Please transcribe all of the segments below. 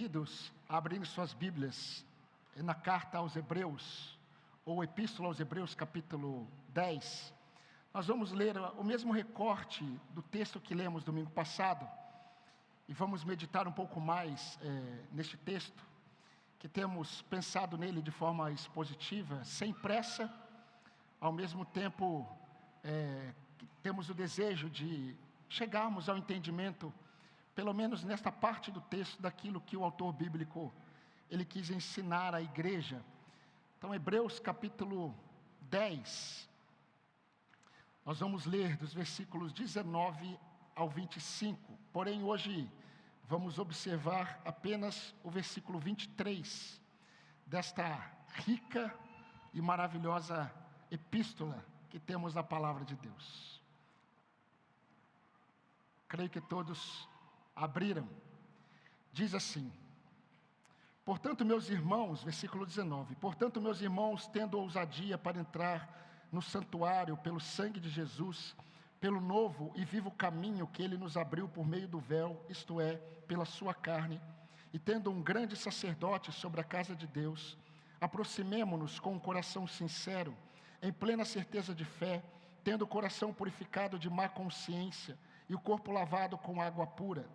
convido-os a abrirem suas Bíblias na carta aos Hebreus, ou Epístola aos Hebreus, capítulo 10. Nós vamos ler o mesmo recorte do texto que lemos domingo passado, e vamos meditar um pouco mais neste texto, que temos pensado nele de forma expositiva, sem pressa, ao mesmo tempo que temos o desejo de chegarmos ao entendimento, pelo menos nesta parte do texto, daquilo que o autor bíblico ele quis ensinar à igreja. Então, Hebreus capítulo 10, nós vamos ler dos versículos 19 ao 25, porém hoje vamos observar apenas o versículo 23 desta rica e maravilhosa epístola que temos na palavra de Deus. Creio que todos abriram. Diz assim: portanto, meus irmãos, versículo 19, portanto, meus irmãos, tendo ousadia para entrar no santuário pelo sangue de Jesus, pelo novo e vivo caminho que ele nos abriu por meio do véu, isto é, pela sua carne, e tendo um grande sacerdote sobre a casa de Deus, aproximemo-nos com um coração sincero, em plena certeza de fé, tendo o coração purificado de má consciência e o corpo lavado com água pura.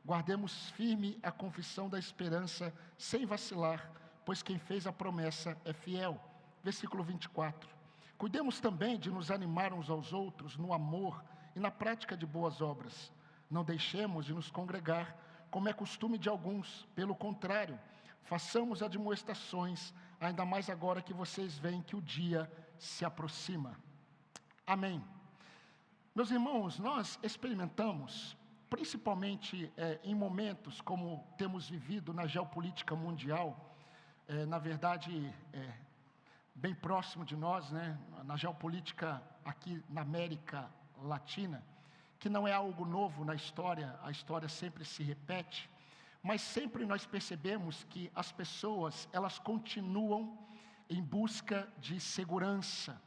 Guardemos firme a confissão da esperança, sem vacilar, pois quem fez a promessa é fiel. Versículo 24. Cuidemos também de nos animar uns aos outros no amor e na prática de boas obras. Não deixemos de nos congregar, como é costume de alguns. Pelo contrário, façamos admoestações, ainda mais agora que vocês veem que o dia se aproxima. Amém. Meus irmãos, nós experimentamos, principalmente em momentos como temos vivido na geopolítica mundial, na verdade, bem próximo de nós, na geopolítica aqui na América Latina, que não é algo novo na história, a história sempre se repete, mas sempre nós percebemos que as pessoas, elas continuam em busca de segurança.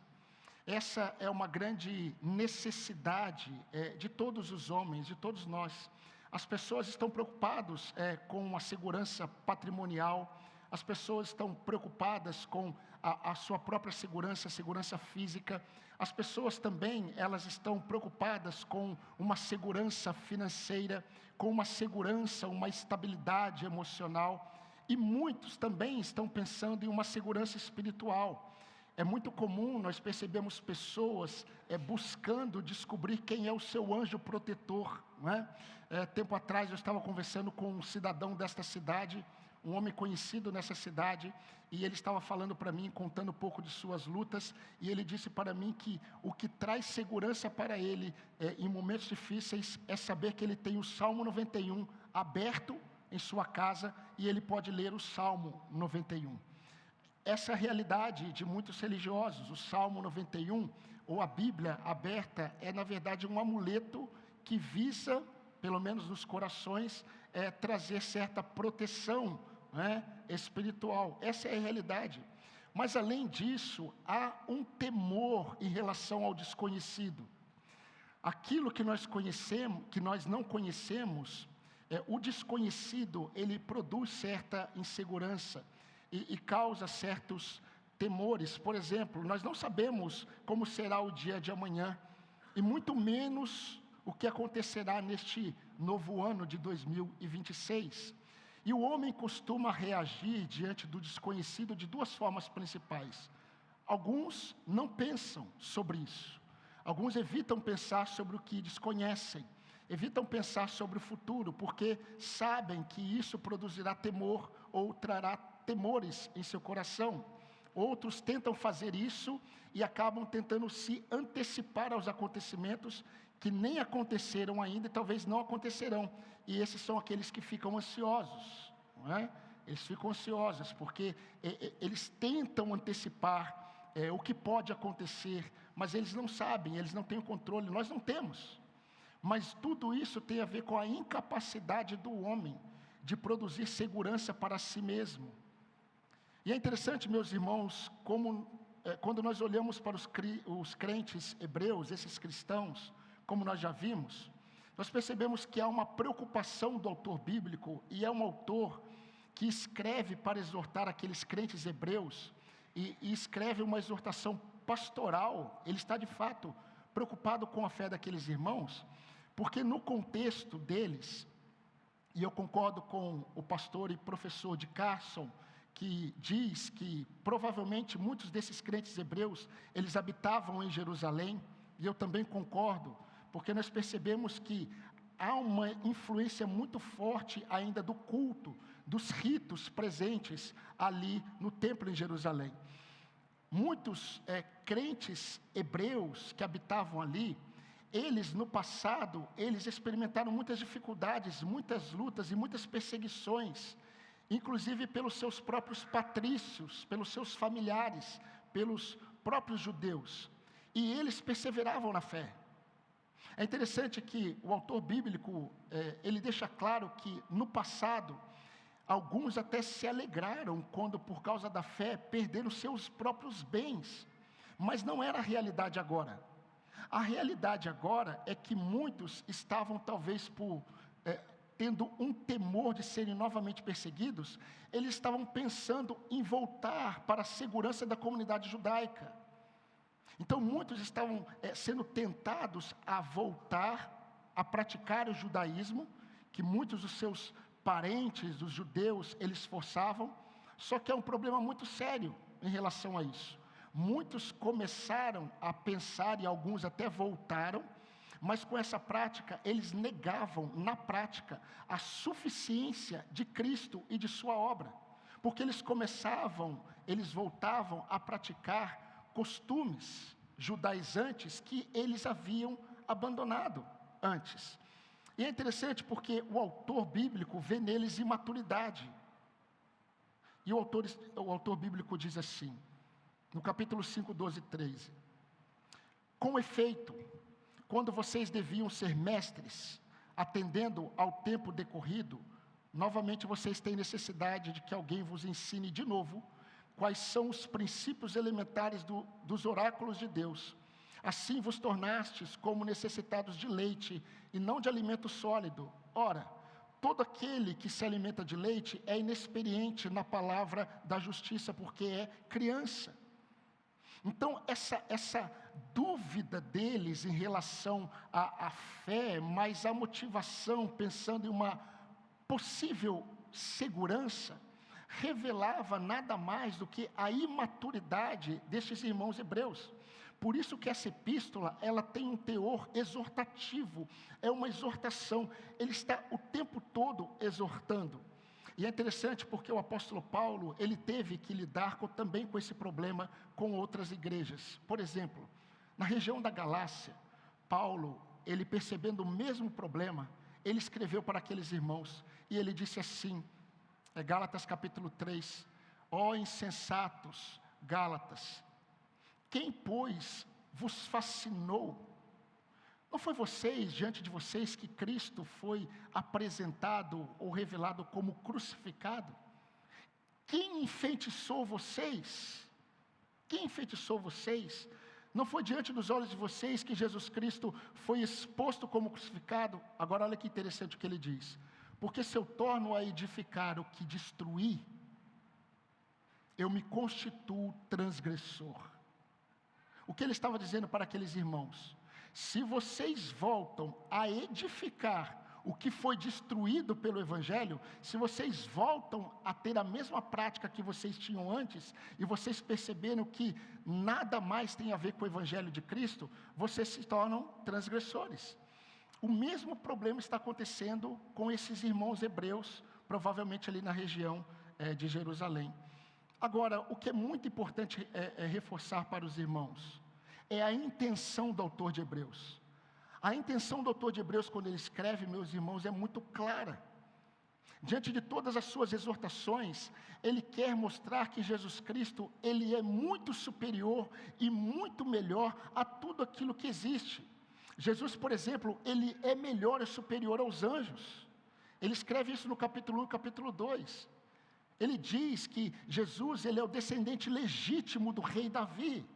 Essa é uma grande necessidade de todos os homens, de todos nós. As pessoas estão preocupadas com a segurança patrimonial, as pessoas estão preocupadas com a sua própria segurança, a segurança física. As pessoas também, elas estão preocupadas com uma segurança financeira, com uma segurança, uma estabilidade emocional. E muitos também estão pensando em uma segurança espiritual. É muito comum nós percebemos pessoas buscando descobrir quem é o seu anjo protetor, não é? Tempo atrás eu estava conversando com um cidadão desta cidade, um homem conhecido nessa cidade, e ele estava falando para mim, contando um pouco de suas lutas, e ele disse para mim que o que traz segurança para ele em momentos difíceis é saber que ele tem o Salmo 91 aberto em sua casa, e ele pode ler o Salmo 91. Essa é a realidade de muitos religiosos. O Salmo 91, ou a Bíblia aberta, é na verdade um amuleto que visa, pelo menos nos corações, trazer certa proteção espiritual. Essa é a realidade. Mas além disso, há um temor em relação ao desconhecido. Aquilo que nós conhecemos, que nós não conhecemos, o desconhecido, ele produz certa insegurança e causa certos temores. Por exemplo, nós não sabemos como será o dia de amanhã, e muito menos o que acontecerá neste novo ano de 2026. E o homem costuma reagir diante do desconhecido de duas formas principais. Alguns não pensam sobre isso. Alguns evitam pensar sobre o que desconhecem. Evitam pensar sobre o futuro, porque sabem que isso produzirá temor ou trará temores em seu coração. Outros tentam fazer isso e acabam tentando se antecipar aos acontecimentos que nem aconteceram ainda e talvez não acontecerão. E esses são aqueles que ficam ansiosos, não é? Eles ficam ansiosos porque eles tentam antecipar o que pode acontecer, mas eles não sabem, eles não têm o controle, nós não temos. Mas tudo isso tem a ver com a incapacidade do homem de produzir segurança para si mesmo. E é interessante, meus irmãos, como quando nós olhamos para os crentes hebreus, esses cristãos, como nós já vimos, nós percebemos que há uma preocupação do autor bíblico, e é um autor que escreve para exortar aqueles crentes hebreus, e escreve uma exortação pastoral. Ele está de fato preocupado com a fé daqueles irmãos, porque no contexto deles, e eu concordo com o pastor e professor de Carson, que diz que provavelmente muitos desses crentes hebreus, eles habitavam em Jerusalém, e eu também concordo, porque nós percebemos que há uma influência muito forte ainda do culto, dos ritos presentes ali no templo em Jerusalém. Muitos crentes hebreus que habitavam ali, eles no passado, eles experimentaram muitas dificuldades, muitas lutas e muitas perseguições, inclusive pelos seus próprios patrícios, pelos seus familiares, pelos próprios judeus, e eles perseveravam na fé. É interessante que o autor bíblico, ele deixa claro que no passado, alguns até se alegraram quando, por causa da fé, perderam seus próprios bens, mas não era a realidade agora. A realidade agora é que muitos estavam talvez tendo um temor de serem novamente perseguidos, eles estavam pensando em voltar para a segurança da comunidade judaica. Então muitos estavam sendo tentados a voltar a praticar o judaísmo, que muitos dos seus parentes, os judeus, eles forçavam, só que é um problema muito sério em relação a isso. Muitos começaram a pensar, e alguns até voltaram, mas com essa prática, eles negavam, na prática, a suficiência de Cristo e de sua obra, porque eles voltavam a praticar costumes judaizantes que eles haviam abandonado antes. E é interessante porque o autor bíblico vê neles imaturidade. E o autor bíblico diz assim, no capítulo 5, 12 e 13: com efeito, quando vocês deviam ser mestres, atendendo ao tempo decorrido, novamente vocês têm necessidade de que alguém vos ensine de novo quais são os princípios elementares dos oráculos de Deus. Assim vos tornastes como necessitados de leite e não de alimento sólido. Ora, todo aquele que se alimenta de leite é inexperiente na palavra da justiça, porque é criança. Então, essa dúvida deles em relação à fé, mas à motivação, pensando em uma possível segurança, revelava nada mais do que a imaturidade destes irmãos hebreus. Por isso que essa epístola, ela tem um teor exortativo, é uma exortação, ele está o tempo todo exortando. E é interessante porque o apóstolo Paulo, ele teve que lidar também com esse problema com outras igrejas. Por exemplo, na região da Galácia, Paulo, ele percebendo o mesmo problema, ele escreveu para aqueles irmãos, e ele disse assim, Gálatas capítulo 3, ó insensatos Gálatas, quem, pois, vos fascinou? Não foi diante de vocês, que Cristo foi apresentado ou revelado como crucificado? Quem enfeitiçou vocês? Quem enfeitiçou vocês? Não foi diante dos olhos de vocês que Jesus Cristo foi exposto como crucificado? Agora olha que interessante o que ele diz. Porque se eu torno a edificar o que destruí, eu me constituo transgressor. O que ele estava dizendo para aqueles irmãos? Se vocês voltam a edificar o que foi destruído pelo Evangelho, se vocês voltam a ter a mesma prática que vocês tinham antes, e vocês perceberam que nada mais tem a ver com o Evangelho de Cristo, vocês se tornam transgressores. O mesmo problema está acontecendo com esses irmãos hebreus, provavelmente ali na região de Jerusalém. Agora, o que é muito importante reforçar para os irmãos, é a intenção do autor de Hebreus. A intenção do autor de Hebreus, quando ele escreve, meus irmãos, é muito clara. Diante de todas as suas exortações, ele quer mostrar que Jesus Cristo, ele é muito superior e muito melhor a tudo aquilo que existe. Jesus, por exemplo, ele é melhor e superior aos anjos. Ele escreve isso no capítulo 1 e capítulo 2. Ele diz que Jesus, ele é o descendente legítimo do rei Davi.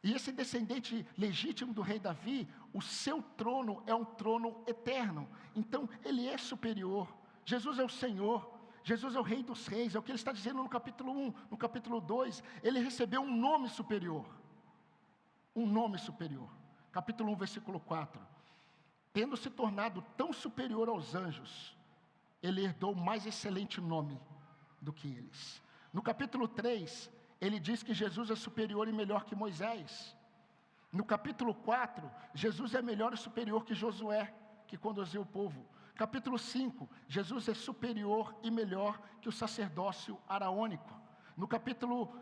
E esse descendente legítimo do rei Davi, o seu trono é um trono eterno. Então, ele é superior. Jesus é o Senhor. Jesus é o Rei dos Reis, é o que ele está dizendo no capítulo 1, no capítulo 2, ele recebeu um nome superior. Um nome superior. Capítulo 1, versículo 4. Tendo se tornado tão superior aos anjos, ele herdou mais excelente nome do que eles. No capítulo 3, ele diz que Jesus é superior e melhor que Moisés. No capítulo 4, Jesus é melhor e superior que Josué, que conduziu o povo. Capítulo 5, Jesus é superior e melhor que o sacerdócio araônico. No capítulo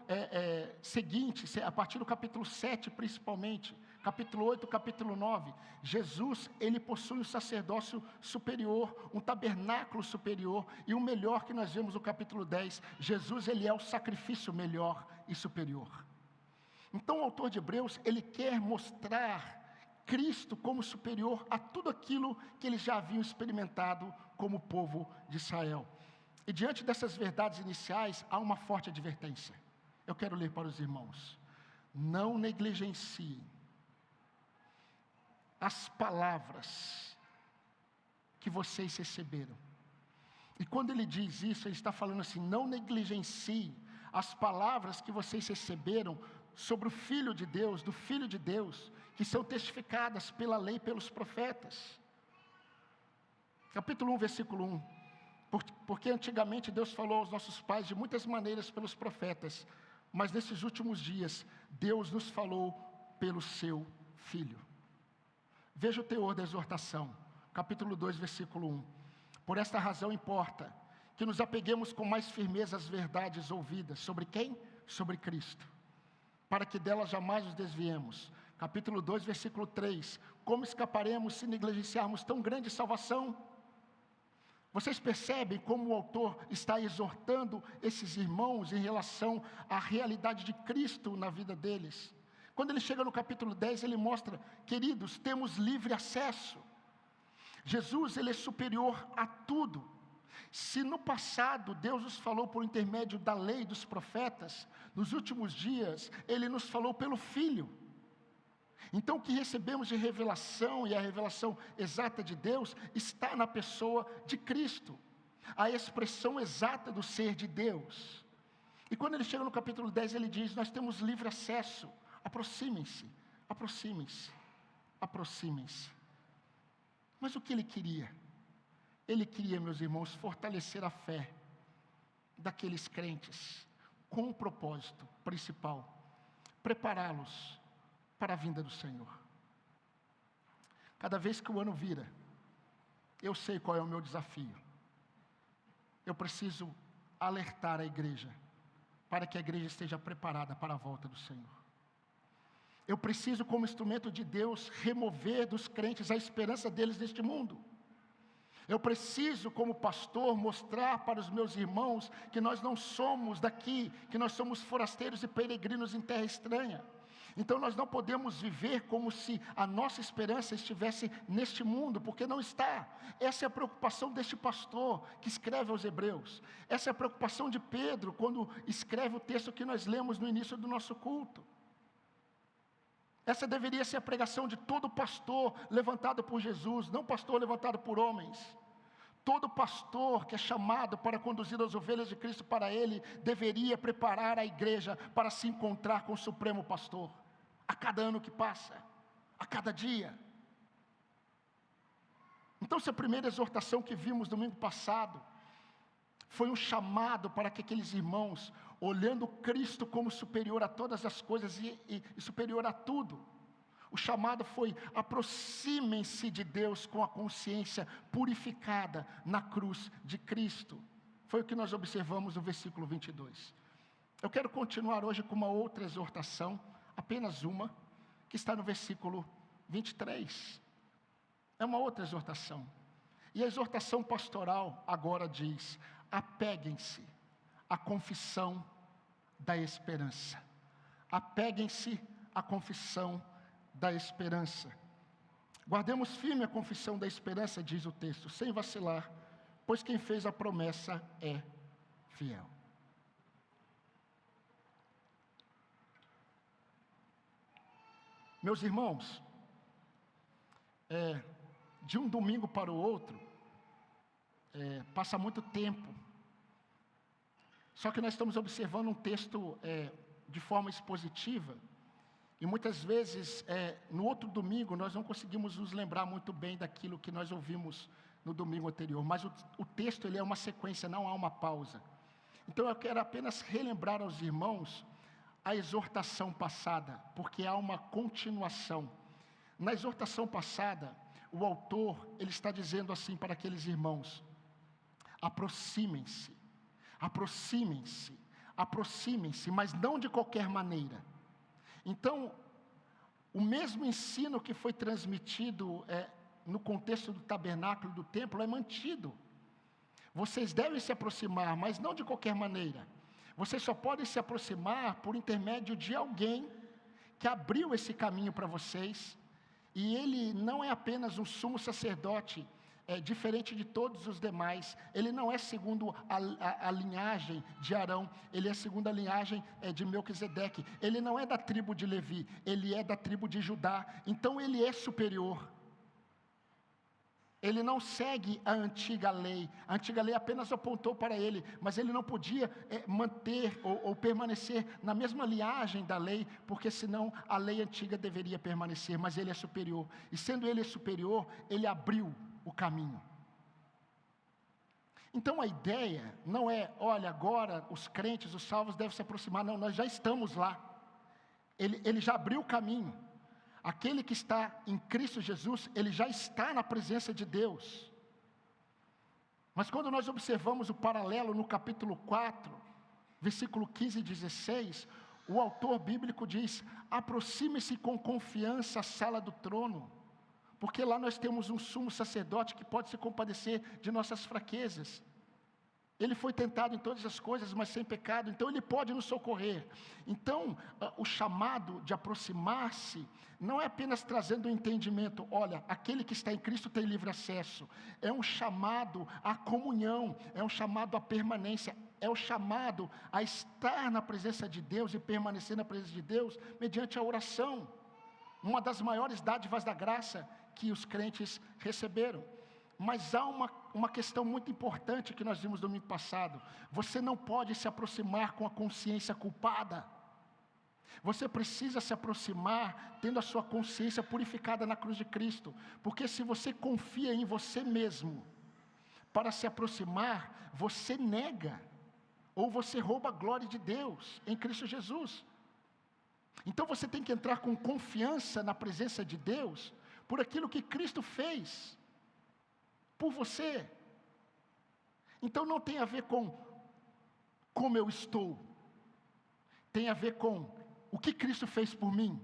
seguinte, a partir do capítulo 7 principalmente, capítulo 8, capítulo 9, Jesus, ele possui um sacerdócio superior, um tabernáculo superior, e o melhor que nós vemos no capítulo 10, Jesus, ele é o sacrifício melhor e superior. Então o autor de Hebreus, ele quer mostrar Cristo como superior a tudo aquilo que eles já haviam experimentado como povo de Israel. E diante dessas verdades iniciais, há uma forte advertência. Eu quero ler para os irmãos. Não negligenciem as palavras que vocês receberam. E quando ele diz isso, ele está falando assim, não negligenciem as palavras que vocês receberam sobre o Filho de Deus, do Filho de Deus, que são testificadas pela lei e pelos profetas. Capítulo 1, versículo 1. Porque antigamente Deus falou aos nossos pais de muitas maneiras pelos profetas, mas nesses últimos dias, Deus nos falou pelo seu Filho. Veja o teor da exortação, capítulo 2, versículo 1. Por esta razão importa que nos apeguemos com mais firmeza às verdades ouvidas. Sobre quem? Sobre Cristo. Para que delas jamais nos desviemos. Capítulo 2, versículo 3. Como escaparemos se negligenciarmos tão grande salvação? Vocês percebem como o autor está exortando esses irmãos em relação à realidade de Cristo na vida deles? Quando ele chega no capítulo 10, ele mostra, queridos, temos livre acesso. Jesus, ele é superior a tudo. Se no passado Deus nos falou por intermédio da lei e dos profetas, nos últimos dias ele nos falou pelo Filho. Então o que recebemos de revelação, e a revelação exata de Deus, está na pessoa de Cristo, a expressão exata do ser de Deus. E quando ele chega no capítulo 10, ele diz, nós temos livre acesso, aproximem-se, aproximem-se, aproximem-se. Mas o que ele queria? Ele queria, meus irmãos, fortalecer a fé daqueles crentes, com um propósito principal, prepará-los para a vinda do Senhor. Cada vez que o ano vira, eu sei qual é o meu desafio. Eu preciso alertar a igreja, para que a igreja esteja preparada para a volta do Senhor. Eu preciso, como instrumento de Deus, remover dos crentes a esperança deles neste mundo. Eu preciso, como pastor, mostrar para os meus irmãos que nós não somos daqui, que nós somos forasteiros e peregrinos em terra estranha. Então nós não podemos viver como se a nossa esperança estivesse neste mundo, porque não está. Essa é a preocupação deste pastor que escreve aos Hebreus. Essa é a preocupação de Pedro quando escreve o texto que nós lemos no início do nosso culto. Essa deveria ser a pregação de todo pastor levantado por Jesus, não pastor levantado por homens. Todo pastor que é chamado para conduzir as ovelhas de Cristo para ele, deveria preparar a igreja para se encontrar com o Supremo Pastor, a cada ano que passa, a cada dia. Então, se a primeira exortação que vimos domingo passado, foi um chamado para que aqueles irmãos, olhando Cristo como superior a todas as coisas e superior a tudo, o chamado foi, aproximem-se de Deus com a consciência purificada na cruz de Cristo. Foi o que nós observamos no versículo 22. Eu quero continuar hoje com uma outra exortação, apenas uma, que está no versículo 23. É uma outra exortação. E a exortação pastoral agora diz, apeguem-se à confissão da esperança. Apeguem-se à confissão da esperança. Guardemos firme a confissão da esperança, diz o texto, sem vacilar, pois quem fez a promessa é fiel. Meus irmãos, de um domingo para o outro, passa muito tempo, Só que nós estamos observando um texto de forma expositiva, e muitas vezes, no outro domingo, nós não conseguimos nos lembrar muito bem daquilo que nós ouvimos no domingo anterior, mas o texto ele é uma sequência, não há uma pausa. Então eu quero apenas relembrar aos irmãos a exortação passada, porque há uma continuação. Na exortação passada, o autor ele está dizendo assim para aqueles irmãos: aproximem-se, aproximem-se, aproximem-se, mas não de qualquer maneira. Então, o mesmo ensino que foi transmitido no contexto do tabernáculo, do templo, é mantido. Vocês devem se aproximar, mas não de qualquer maneira. Vocês só podem se aproximar por intermédio de alguém que abriu esse caminho para vocês, e ele não é apenas um sumo sacerdote, diferente de todos os demais. Ele não é segundo a linhagem de Arão, ele é segundo a linhagem de Melquisedeque. Ele não é da tribo de Levi, ele é da tribo de Judá. Então ele é superior. Ele não segue a antiga lei. A antiga lei apenas apontou para ele, mas ele não podia manter ou permanecer na mesma linhagem da lei, porque senão a lei antiga deveria permanecer, mas ele é superior. E sendo ele superior, ele abriu o caminho. Então a ideia não é, olha, agora os crentes, os salvos devem se aproximar. Não, nós já estamos lá. Ele já abriu o caminho. Aquele que está em Cristo Jesus, ele já está na presença de Deus. Mas quando nós observamos o paralelo no capítulo 4, versículo 15 e 16, o autor bíblico diz: aproxime-se com confiança à sala do trono, porque lá nós temos um sumo sacerdote que pode se compadecer de nossas fraquezas. Ele foi tentado em todas as coisas, mas sem pecado, então ele pode nos socorrer. Então, o chamado de aproximar-se não é apenas trazendo o entendimento, olha, aquele que está em Cristo tem livre acesso. É um chamado à comunhão, é um chamado à permanência, é o chamado a estar na presença de Deus e permanecer na presença de Deus mediante a oração. Uma das maiores dádivas da graça que os crentes receberam. Mas há uma questão muito importante que nós vimos domingo passado. Você não pode se aproximar com a consciência culpada. Você precisa se aproximar tendo a sua consciência purificada na cruz de Cristo. Porque se você confia em você mesmo para se aproximar, você nega ou você rouba a glória de Deus em Cristo Jesus. Então você tem que entrar com confiança na presença de Deus por aquilo que Cristo fez por você. Então não tem a ver com como eu estou, tem a ver com o que Cristo fez por mim,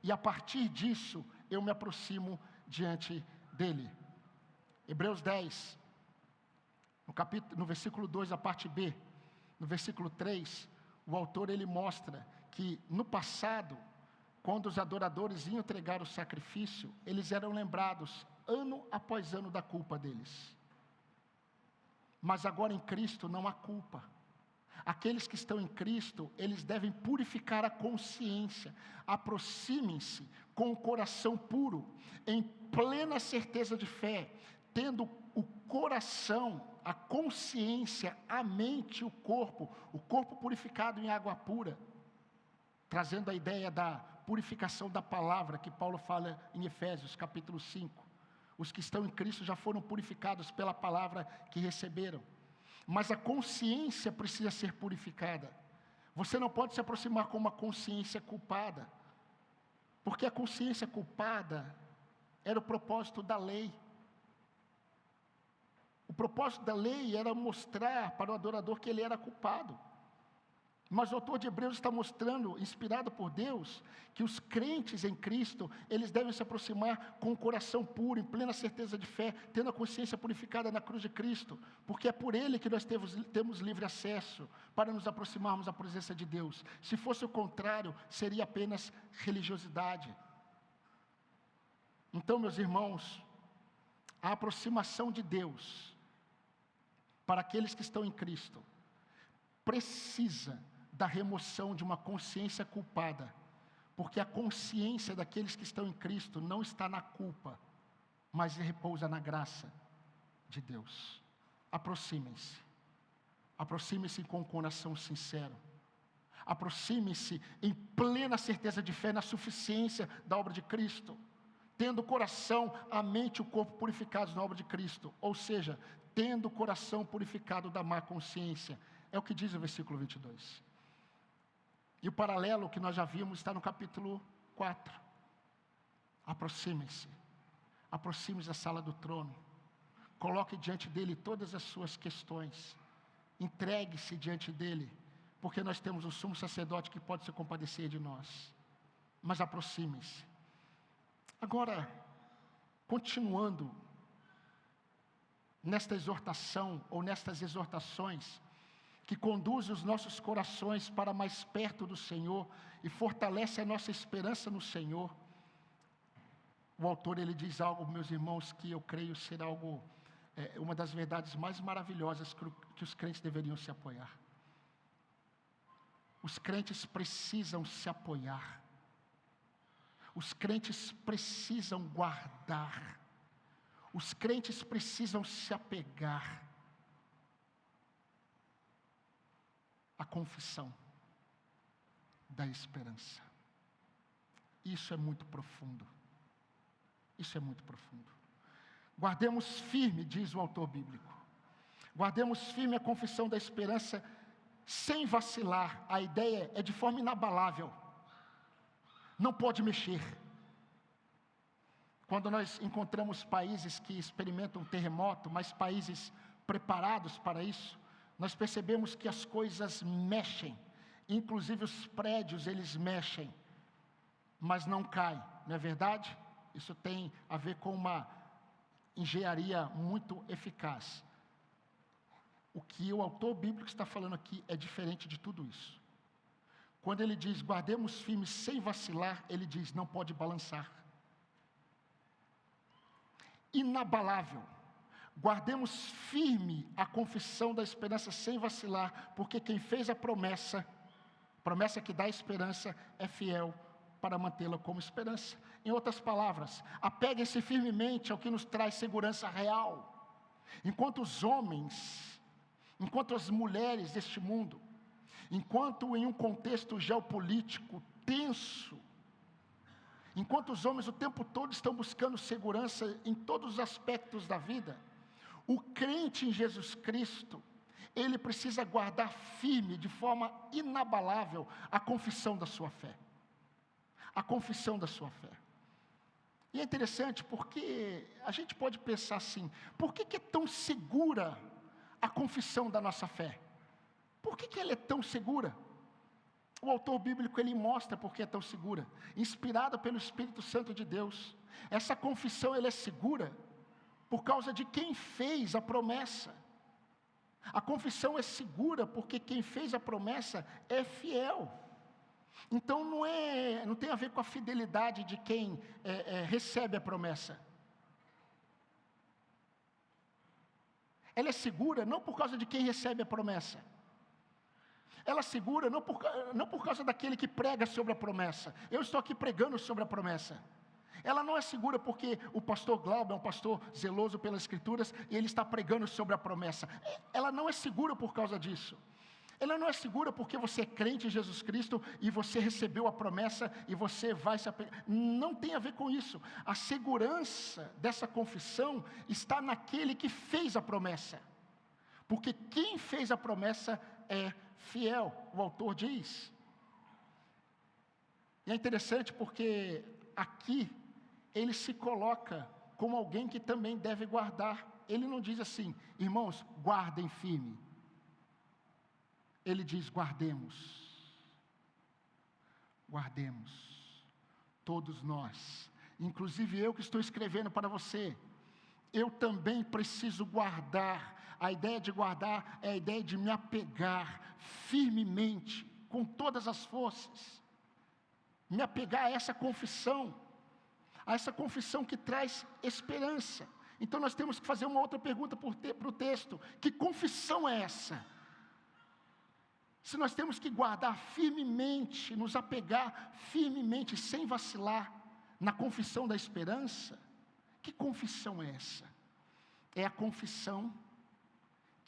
e a partir disso eu me aproximo diante dele. Hebreus 10, no versículo 2, a parte B, no versículo 3, o autor ele mostra que no passado, quando os adoradores iam entregar o sacrifício, eles eram lembrados ano após ano da culpa deles. Mas agora em Cristo não há culpa. Aqueles que estão em Cristo, eles devem purificar a consciência. Aproximem-se com o coração puro, em plena certeza de fé, tendo o coração, a consciência, a mente, o corpo purificado em água pura, trazendo a ideia da purificação da palavra que Paulo fala em Efésios capítulo 5. Os que estão em Cristo já foram purificados pela palavra que receberam. Mas a consciência precisa ser purificada. Você não pode se aproximar com uma consciência culpada, porque a consciência culpada era o propósito da lei. O propósito da lei era mostrar para o adorador que ele era culpado. Mas o autor de Hebreus está mostrando, inspirado por Deus, que os crentes em Cristo, eles devem se aproximar com o coração puro, em plena certeza de fé, tendo a consciência purificada na cruz de Cristo, porque é por Ele que nós temos livre acesso para nos aproximarmos da presença de Deus. Se fosse o contrário, seria apenas religiosidade. Então, meus irmãos, a aproximação de Deus para aqueles que estão em Cristo precisa da remoção de uma consciência culpada, porque a consciência daqueles que estão em Cristo não está na culpa, mas repousa na graça de Deus. Aproximem-se, Aproxime-se com um coração sincero. Aproxime-se em plena certeza de fé na suficiência da obra de Cristo, tendo o coração, a mente e o corpo purificados na obra de Cristo, ou seja, tendo o coração purificado da má consciência. É o que diz o versículo 22. E o paralelo que nós já vimos está no capítulo 4. Aproxime-se da sala do trono, coloque diante dele todas as suas questões, entregue-se diante dele, porque nós temos um sumo sacerdote que pode se compadecer de nós. Mas aproxime-se. Agora, continuando nesta exortação, ou nestas exortações, que conduzem os nossos corações para mais perto do Senhor, e fortalece a nossa esperança no Senhor, o autor ele diz algo, meus irmãos, que eu creio ser algo, uma das verdades mais maravilhosas que os crentes deveriam se apoiar. Os crentes precisam se apoiar. Os crentes precisam guardar. Os crentes precisam se apegar à confissão da esperança. Isso é muito profundo. Isso é muito profundo. Guardemos firme, diz o autor bíblico. Guardemos firme a confissão da esperança sem vacilar. A ideia é de forma inabalável. Não pode mexer. Quando nós encontramos países que experimentam terremoto, mas países preparados para isso, nós percebemos que as coisas mexem. Inclusive os prédios, eles mexem, mas não caem, não é verdade? Isso tem a ver com uma engenharia muito eficaz. O que o autor bíblico está falando aqui é diferente de tudo isso. Quando ele diz, guardemos firmes sem vacilar, ele diz, não pode balançar. Inabalável. Guardemos firme a confissão da esperança sem vacilar, porque quem fez a promessa que dá esperança, é fiel para mantê-la como esperança. Em outras palavras, apeguem-se firmemente ao que nos traz segurança real. Enquanto os homens, enquanto as mulheres deste mundo, enquanto em um contexto geopolítico tenso, enquanto os homens o tempo todo estão buscando segurança em todos os aspectos da vida, o crente em Jesus Cristo, ele precisa guardar firme, de forma inabalável, a confissão da sua fé. A confissão da sua fé. E é interessante porque a gente pode pensar assim, por que é tão segura a confissão da nossa fé? Por que ela é tão segura? O autor bíblico ele mostra por que é tão segura. Inspirada pelo Espírito Santo de Deus. Essa confissão ela é segura por causa de quem fez a promessa. A confissão é segura porque quem fez a promessa é fiel. Então não tem a ver com a fidelidade de quem recebe a promessa. Ela é segura não por causa de quem recebe a promessa. Ela é segura não por causa daquele que prega sobre a promessa. Eu estou aqui pregando sobre a promessa. Ela não é segura porque o pastor Glauber é um pastor zeloso pelas Escrituras e ele está pregando sobre a promessa. Ela não é segura por causa disso. Ela não é segura porque você é crente em Jesus Cristo e você recebeu a promessa e você vai se apegar. Não tem a ver com isso. A segurança dessa confissão está naquele que fez a promessa. Porque quem fez a promessa é fiel, o autor diz. E é interessante porque aqui ele se coloca como alguém que também deve guardar. Ele não diz assim, irmãos, guardem firme. Ele diz, guardemos. Guardemos. Todos nós. Inclusive eu que estou escrevendo para você. Eu também preciso guardar. A ideia de guardar é a ideia de me apegar firmemente, com todas as forças. Me apegar a essa confissão que traz esperança. Então nós temos que fazer uma outra pergunta para o texto. Que confissão é essa? Se nós temos que guardar firmemente, nos apegar firmemente, sem vacilar, na confissão da esperança, que confissão é essa? É a confissão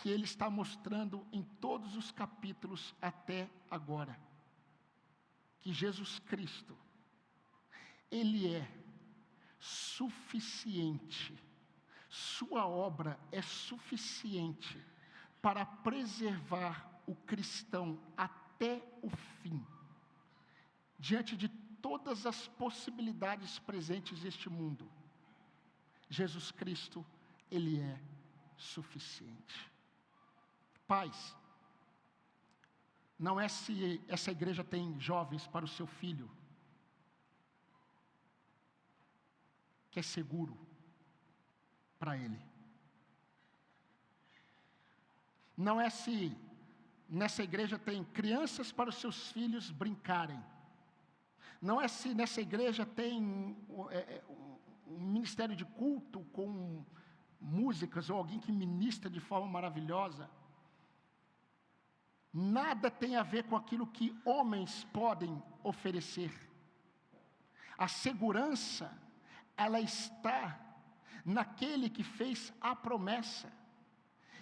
que ele está mostrando em todos os capítulos até agora. Que Jesus Cristo, ele é suficiente, sua obra é suficiente para preservar o cristão até o fim, diante de todas as possibilidades presentes neste mundo. Jesus Cristo, ele é suficiente. Pais, não é se essa igreja tem jovens para o seu filho, que é seguro para ele. Não é se nessa igreja tem crianças para os seus filhos brincarem. Não é se nessa igreja tem um ministério de culto com músicas ou alguém que ministra de forma maravilhosa. Nada tem a ver com aquilo que homens podem oferecer. A segurança, ela está naquele que fez a promessa.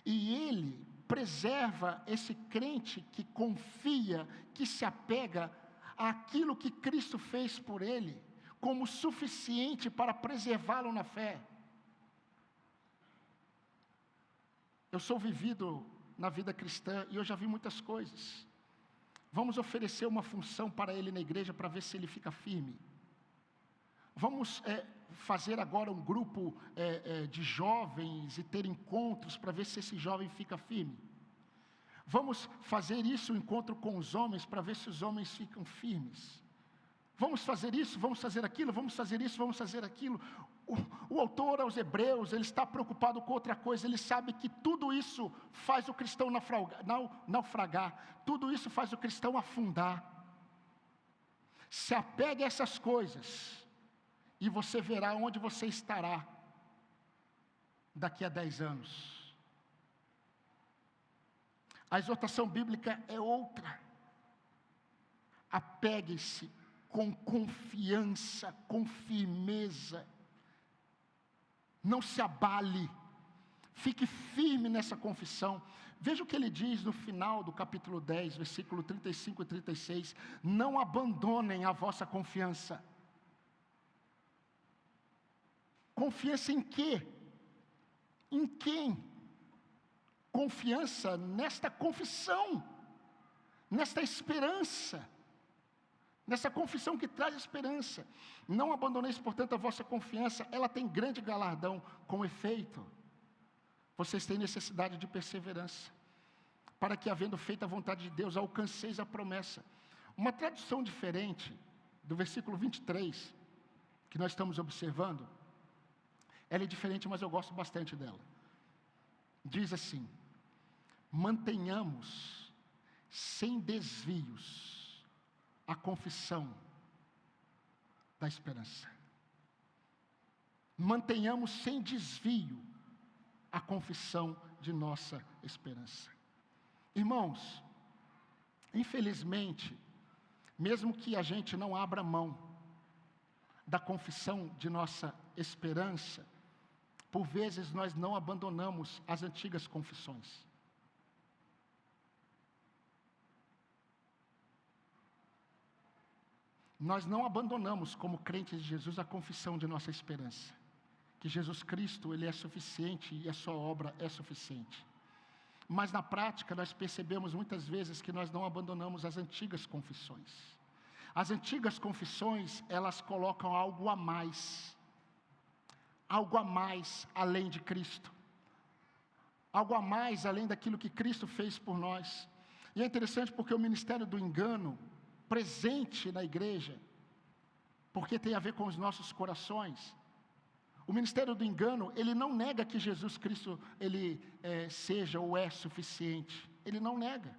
E ele preserva esse crente que confia, que se apega àquilo que Cristo fez por ele, como suficiente para preservá-lo na fé. Eu sou vivido na vida cristã e eu já vi muitas coisas. Vamos oferecer uma função para ele na igreja para ver se ele fica firme. Vamos fazer agora um grupo de jovens e ter encontros para ver se esse jovem fica firme. Vamos fazer isso, um encontro com os homens, para ver se os homens ficam firmes. Vamos fazer isso, vamos fazer aquilo, vamos fazer isso, vamos fazer aquilo. O autor aos Hebreus, ele está preocupado com outra coisa, ele sabe que tudo isso faz o cristão naufragar, tudo isso faz o cristão afundar. Se apegue a essas coisas, e você verá onde você estará daqui a 10 anos. A exortação bíblica é outra. Apegue-se com confiança, com firmeza. Não se abale. Fique firme nessa confissão. Veja o que ele diz no final do capítulo 10, versículo 35 e 36. Não abandonem a vossa confiança. Confiança em quê? Em quem? Confiança nesta confissão, nesta esperança, nessa confissão que traz esperança. Não abandoneis, portanto, a vossa confiança, ela tem grande galardão, com efeito. Vocês têm necessidade de perseverança, para que, havendo feito a vontade de Deus, alcanceis a promessa. Uma tradução diferente do versículo 23, que nós estamos observando, ela é diferente, mas eu gosto bastante dela. Diz assim: mantenhamos sem desvios a confissão da esperança. Mantenhamos sem desvio a confissão de nossa esperança. Irmãos, infelizmente, mesmo que a gente não abra mão da confissão de nossa esperança, por vezes nós não abandonamos as antigas confissões. Nós não abandonamos, como crentes de Jesus, a confissão de nossa esperança. Que Jesus Cristo, ele é suficiente e a sua obra é suficiente. Mas na prática nós percebemos muitas vezes que nós não abandonamos as antigas confissões. As antigas confissões, elas colocam algo a mais além de Cristo. Algo a mais além daquilo que Cristo fez por nós. E é interessante porque o ministério do engano, presente na igreja, porque tem a ver com os nossos corações. O ministério do engano, ele não nega que Jesus Cristo, ele seja ou é suficiente. Ele não nega.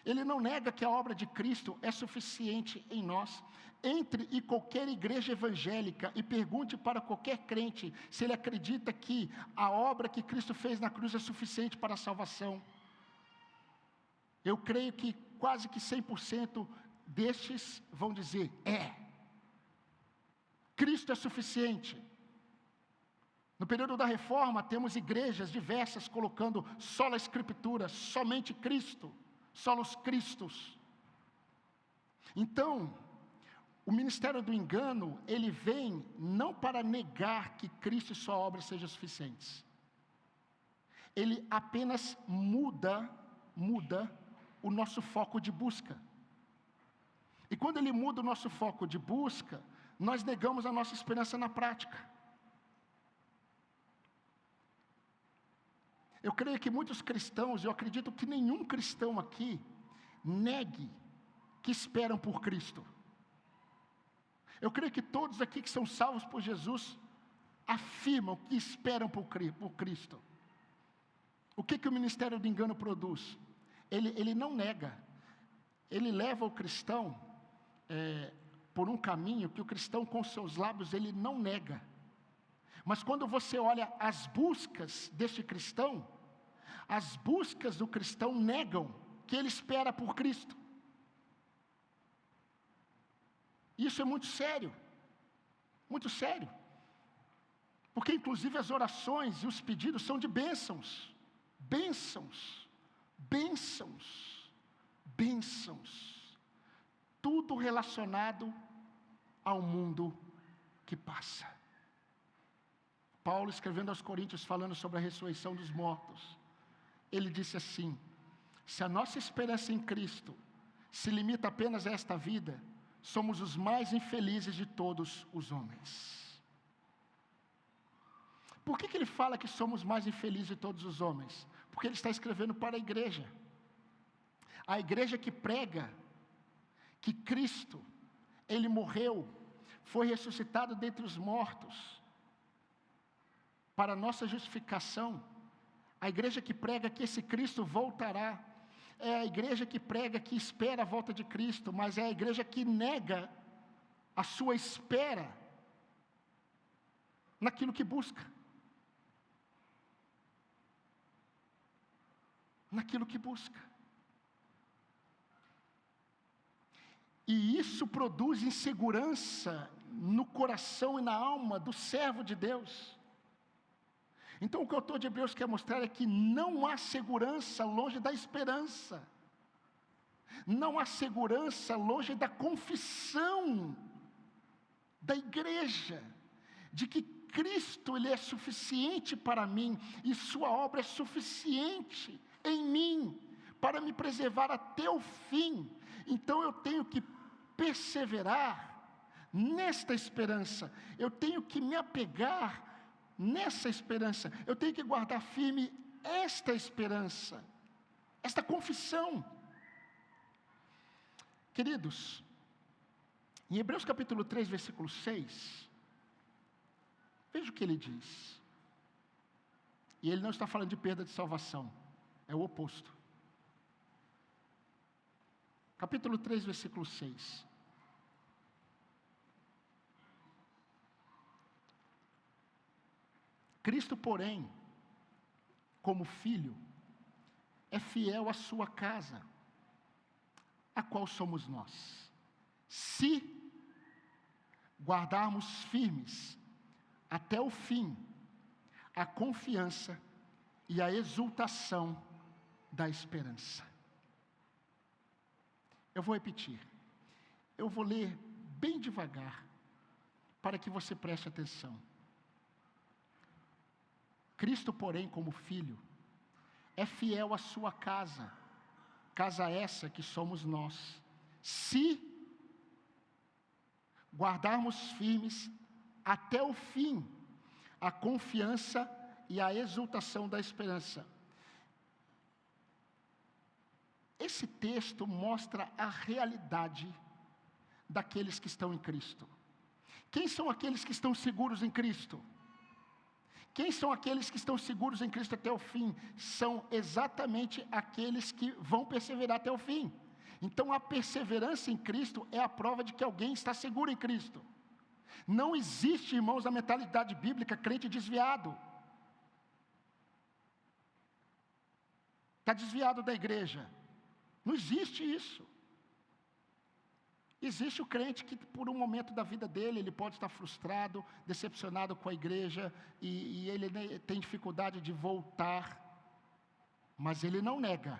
Ele não nega que a obra de Cristo é suficiente em nós. Entre em qualquer igreja evangélica e pergunte para qualquer crente se ele acredita que a obra que Cristo fez na cruz é suficiente para a salvação. Eu creio que quase que 100% destes vão dizer: Cristo é suficiente. No período da Reforma, temos igrejas diversas colocando sola Escritura, somente Cristo, solos Cristos. Então, o ministério do engano, ele vem não para negar que Cristo e sua obra sejam suficientes. Ele apenas muda o nosso foco de busca. E quando ele muda o nosso foco de busca, nós negamos a nossa esperança na prática. Eu creio que muitos cristãos, eu acredito que nenhum cristão aqui negue que esperam por Cristo. Eu creio que todos aqui que são salvos por Jesus afirmam que esperam por Cristo. O que o ministério do engano produz? Ele não nega. Ele leva o cristão por um caminho que o cristão com seus lábios ele não nega. Mas quando você olha as buscas deste cristão, as buscas do cristão negam que ele espera por Cristo. Isso é muito sério, porque inclusive as orações e os pedidos são de bênçãos, tudo relacionado ao mundo que passa. Paulo escrevendo aos Coríntios, falando sobre a ressurreição dos mortos, ele disse assim: se a nossa esperança em Cristo se limita apenas a esta vida, somos os mais infelizes de todos os homens. Por que ele fala que somos mais infelizes de todos os homens? Porque ele está escrevendo para a igreja que prega que Cristo, ele morreu, foi ressuscitado dentre os mortos, para nossa justificação. A igreja que prega que esse Cristo voltará. É a igreja que prega que espera a volta de Cristo, mas é a igreja que nega a sua espera naquilo que busca. E isso produz insegurança no coração e na alma do servo de Deus. Então o que o autor de Hebreus quer mostrar é que não há segurança longe da esperança. Não há segurança longe da confissão da igreja, de que Cristo ele é suficiente para mim, e sua obra é suficiente em mim, para me preservar até o fim. Então eu tenho que perseverar nesta esperança, eu tenho que me apegar nessa esperança, eu tenho que guardar firme esta esperança, esta confissão. Queridos, em Hebreus capítulo 3, versículo 6, veja o que ele diz. E ele não está falando de perda de salvação, é o oposto. Capítulo 3, versículo 6. Cristo, porém, como filho, é fiel à sua casa, a qual somos nós, se guardarmos firmes até o fim a confiança e a exultação da esperança. Eu vou repetir, eu vou ler bem devagar, para que você preste atenção. Cristo, porém, como filho, é fiel à sua casa, casa essa que somos nós, se guardarmos firmes até o fim a confiança e a exultação da esperança. Esse texto mostra a realidade daqueles que estão em Cristo. Quem são aqueles que estão seguros em Cristo? Quem são aqueles que estão seguros em Cristo até o fim? São exatamente aqueles que vão perseverar até o fim. Então a perseverança em Cristo é a prova de que alguém está seguro em Cristo. Não existe, irmãos, na mentalidade bíblica, crente desviado. Está desviado da igreja. Não existe isso. Existe o crente que por um momento da vida dele, ele pode estar frustrado, decepcionado com a igreja, e ele tem dificuldade de voltar, mas ele não nega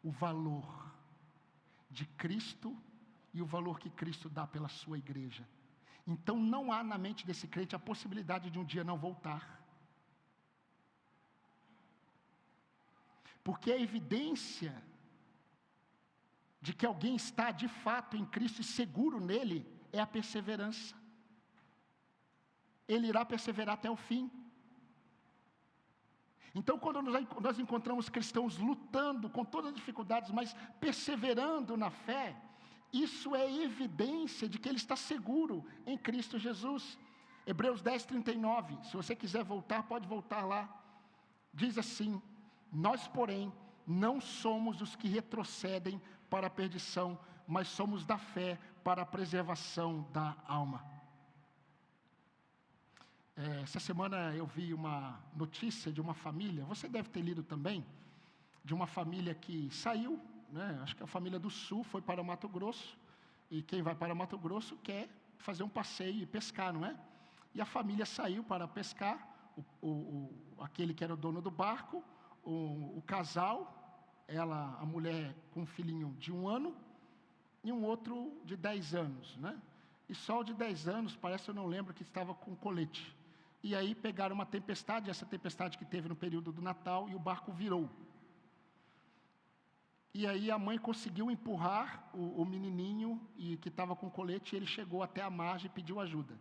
o valor de Cristo e o valor que Cristo dá pela sua igreja. Então não há na mente desse crente a possibilidade de um dia não voltar. Porque a evidência de que alguém está de fato em Cristo e seguro nele é a perseverança. Ele irá perseverar até o fim. Então, quando nós encontramos cristãos lutando com todas as dificuldades, mas perseverando na fé, isso é evidência de que ele está seguro em Cristo Jesus. Hebreus 10:39, se você quiser voltar, pode voltar lá. Diz assim: nós, porém, não somos os que retrocedem para a perdição, mas somos da fé para a preservação da alma. Essa semana eu vi uma notícia de uma família, você deve ter lido também, de uma família que saiu, né, acho que a família do Sul foi para o Mato Grosso, e quem vai para o Mato Grosso quer fazer um passeio e pescar, não é? E a família saiu para pescar, aquele que era o dono do barco, o casal, a mulher com um filhinho de 1 ano, e um outro de 10 anos, né? E só o de 10 anos, parece, eu não lembro, que estava com colete. E aí pegaram uma tempestade, essa tempestade que teve no período do Natal, e o barco virou. E aí a mãe conseguiu empurrar o menininho que estava com colete, e ele chegou até a margem e pediu ajuda.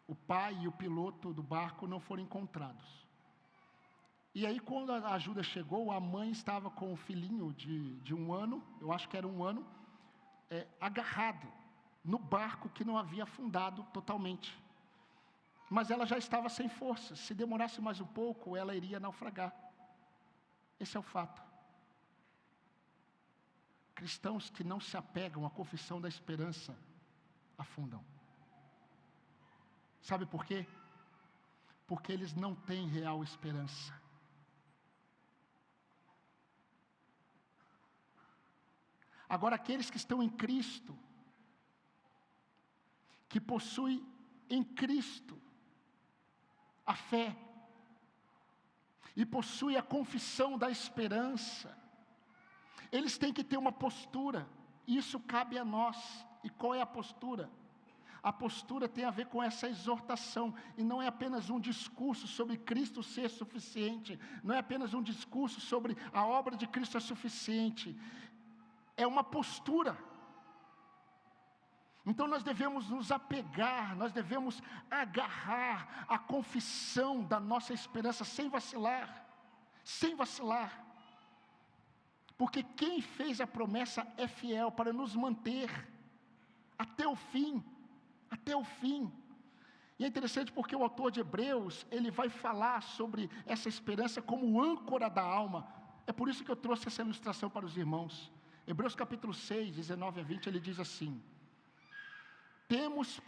O pai e o piloto do barco não foram encontrados. E aí, quando a ajuda chegou, a mãe estava com o filhinho de 1 ano, eu acho que era 1 ano, agarrado no barco que não havia afundado totalmente. Mas ela já estava sem forças. Se demorasse mais um pouco, ela iria naufragar. Esse é o fato. Cristãos que não se apegam à confissão da esperança afundam. Sabe por quê? Porque eles não têm real esperança. Agora, aqueles que estão em Cristo, que possuem em Cristo a fé, e possuem a confissão da esperança, eles têm que ter uma postura, e isso cabe a nós. E qual é a postura? A postura tem a ver com essa exortação, e não é apenas um discurso sobre Cristo ser suficiente, não é apenas um discurso sobre a obra de Cristo é suficiente, é uma postura. Então nós devemos nos apegar, nós devemos agarrar a confissão da nossa esperança sem vacilar, porque quem fez a promessa é fiel para nos manter até o fim. E é interessante porque o autor de Hebreus, ele vai falar sobre essa esperança como âncora da alma. É por isso que eu trouxe essa ilustração para os irmãos. Hebreus capítulo 6, 19 a 20, ele diz assim: temos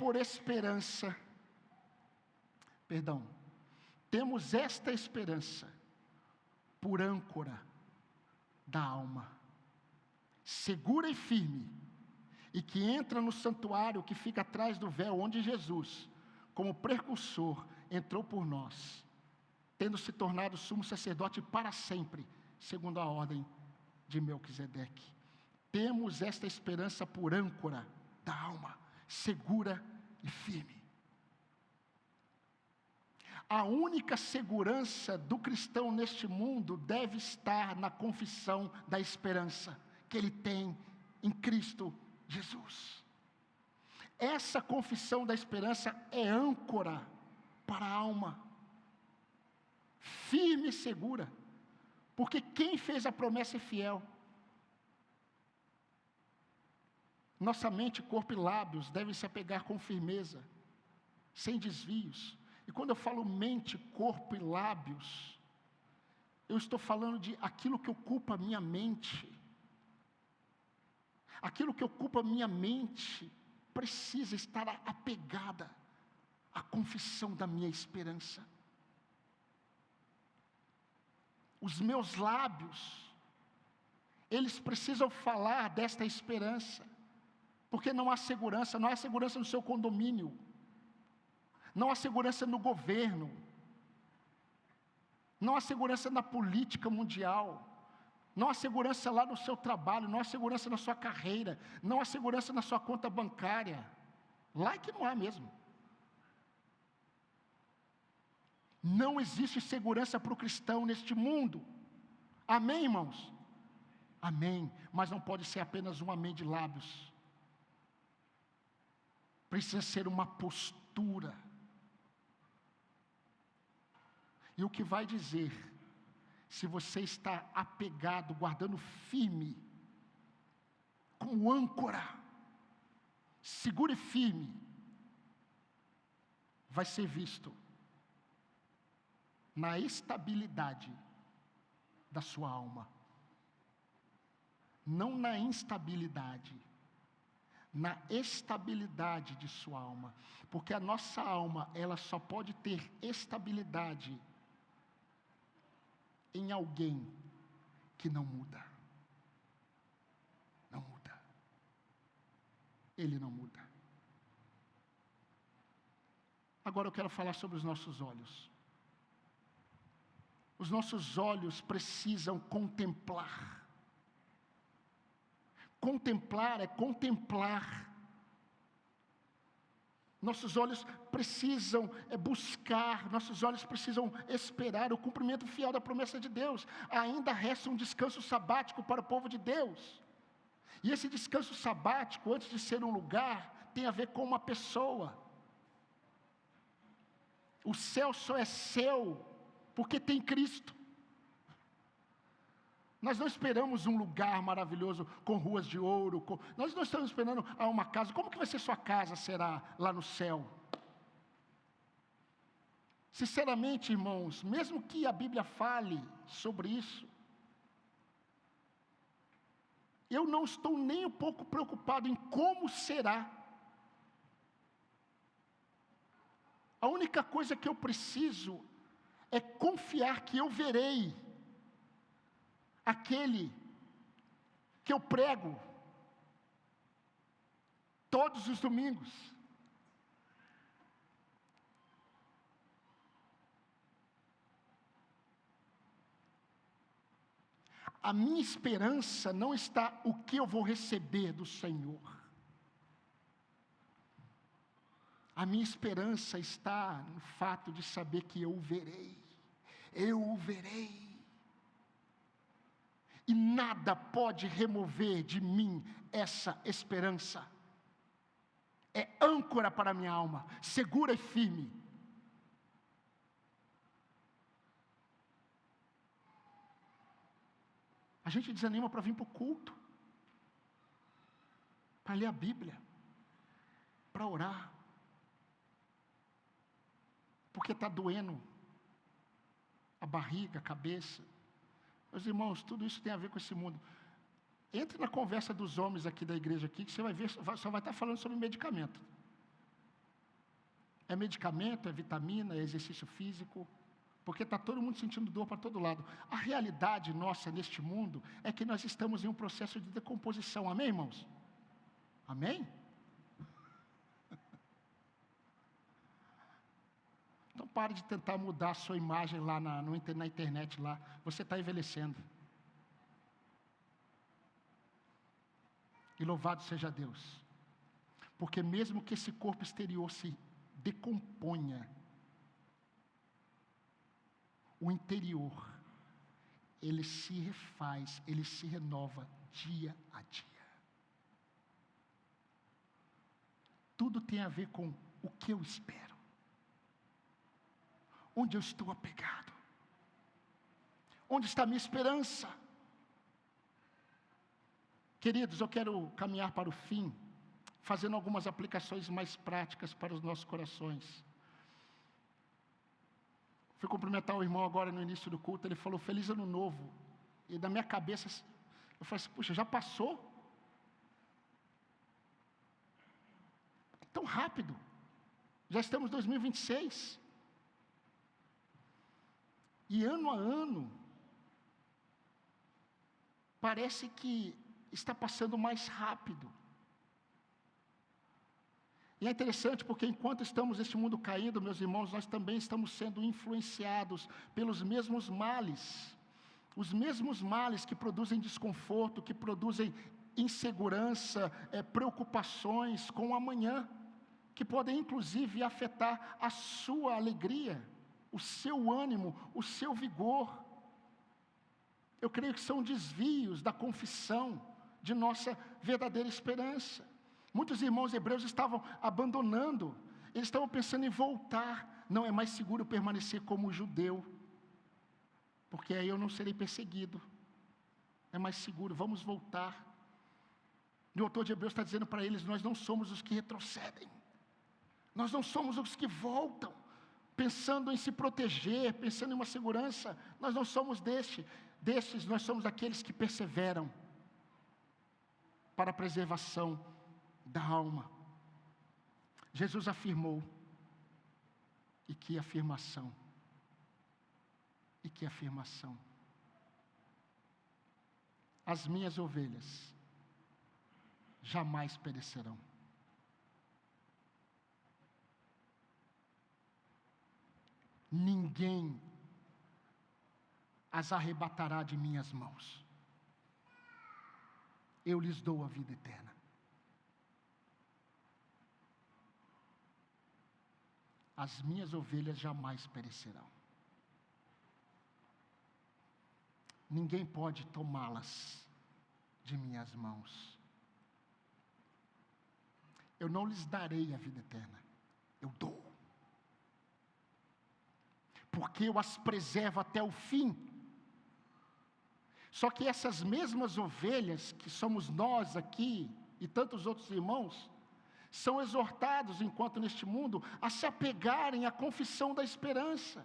esta esperança por âncora da alma, segura e firme, e que entra no santuário que fica atrás do véu, onde Jesus, como precursor, entrou por nós, tendo se tornado sumo sacerdote para sempre, segundo a ordem de Melquisedeque. Temos esta esperança por âncora da alma, segura e firme. A única segurança do cristão neste mundo deve estar na confissão da esperança que ele tem em Cristo Jesus. Essa confissão da esperança é âncora para a alma, firme e segura, porque quem fez a promessa é fiel. Nossa mente, corpo e lábios devem se apegar com firmeza, sem desvios. E quando eu falo mente, corpo e lábios, eu estou falando de aquilo que ocupa a minha mente. Aquilo que ocupa a minha mente precisa estar apegada à confissão da minha esperança. Os meus lábios, eles precisam falar desta esperança, porque não há segurança no seu condomínio, não há segurança no governo, não há segurança na política mundial, não há segurança lá no seu trabalho, não há segurança na sua carreira, não há segurança na sua conta bancária. Lá é que não há mesmo. Não existe segurança para o cristão neste mundo. Amém, irmãos? Amém. Mas não pode ser apenas um amém de lábios. Precisa ser uma postura. E o que vai dizer se você está apegado, guardando firme, como âncora, seguro e firme, vai ser visto na estabilidade da sua alma, não na instabilidade, na estabilidade de sua alma, porque a nossa alma, ela só pode ter estabilidade em alguém que não muda. Não muda. Ele não muda. Agora eu quero falar sobre os nossos olhos. Os nossos olhos precisam contemplar. Contemplar é contemplar. Nossos olhos precisam buscar, nossos olhos precisam esperar o cumprimento fiel da promessa de Deus. Ainda resta um descanso sabático para o povo de Deus. E esse descanso sabático, antes de ser um lugar, tem a ver com uma pessoa. O céu só é seu porque tem Cristo. Nós não esperamos um lugar maravilhoso com ruas de ouro. Nós não estamos esperando uma casa. Como que vai ser sua casa? Será lá no céu? Sinceramente, irmãos, mesmo que a Bíblia fale sobre isso, eu não estou nem um pouco preocupado em como será. A única coisa que eu preciso é confiar que eu verei aquele que eu prego todos os domingos. A minha esperança não está o que eu vou receber do Senhor. A minha esperança está no fato de saber que eu o verei. Eu o verei. E nada pode remover de mim essa esperança. É âncora para a minha alma, segura e firme. A gente desanima para vir para o culto, para ler a Bíblia, para orar, porque está doendo a barriga, a cabeça. Meus irmãos, tudo isso tem a ver com esse mundo. Entre na conversa dos homens aqui da igreja aqui, que você vai ver, só vai estar falando sobre medicamento. É medicamento, é vitamina, é exercício físico, porque está todo mundo sentindo dor para todo lado. A realidade nossa neste mundo é que nós estamos em um processo de decomposição. Amém, irmãos? Amém? Então pare de tentar mudar a sua imagem lá na internet lá. Você está envelhecendo. E louvado seja Deus. Porque mesmo que esse corpo exterior se decomponha, o interior, ele se refaz, ele se renova dia a dia. Tudo tem a ver com o que eu espero. Onde eu estou apegado? Onde está a minha esperança? Queridos, eu quero caminhar para o fim, fazendo algumas aplicações mais práticas para os nossos corações. Fui cumprimentar o irmão agora no início do culto, ele falou, feliz ano novo. E na minha cabeça, eu falei assim, puxa, já passou? Tão rápido. Já estamos em 2026. E ano a ano, parece que está passando mais rápido. E é interessante porque enquanto estamos neste mundo caído, meus irmãos, nós também estamos sendo influenciados pelos mesmos males. Os mesmos males que produzem desconforto, que produzem insegurança, preocupações com o amanhã, que podem inclusive afetar a sua alegria, o seu ânimo, o seu vigor. Eu creio que são desvios da confissão de nossa verdadeira esperança. Muitos irmãos hebreus estavam abandonando, eles estavam pensando em voltar. Não, é mais seguro permanecer como judeu, porque aí eu não serei perseguido. É mais seguro, vamos voltar. E o autor de Hebreus está dizendo para eles: nós não somos os que retrocedem, nós não somos os que voltam, pensando em se proteger, pensando em uma segurança. Nós não somos destes, nós somos aqueles que perseveram para a preservação da alma. Jesus afirmou, e que afirmação, as minhas ovelhas jamais perecerão. Ninguém as arrebatará de minhas mãos. Eu lhes dou a vida eterna. As minhas ovelhas jamais perecerão. Ninguém pode tomá-las de minhas mãos. Eu não lhes darei a vida eterna, eu dou. Porque eu as preservo até o fim. Só que essas mesmas ovelhas, que somos nós aqui, e tantos outros irmãos, são exortados, enquanto neste mundo, a se apegarem à confissão da esperança.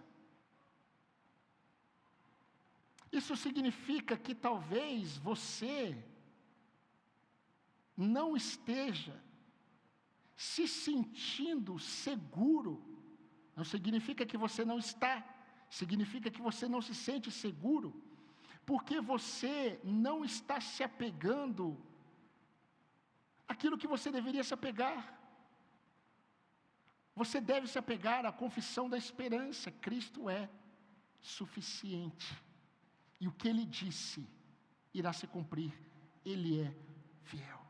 Isso significa que talvez você não esteja se sentindo seguro. Não significa que você não está, significa que você não se sente seguro, porque você não está se apegando àquilo que você deveria se apegar. Você deve se apegar à confissão da esperança. Cristo é suficiente, e o que Ele disse irá se cumprir. Ele é fiel.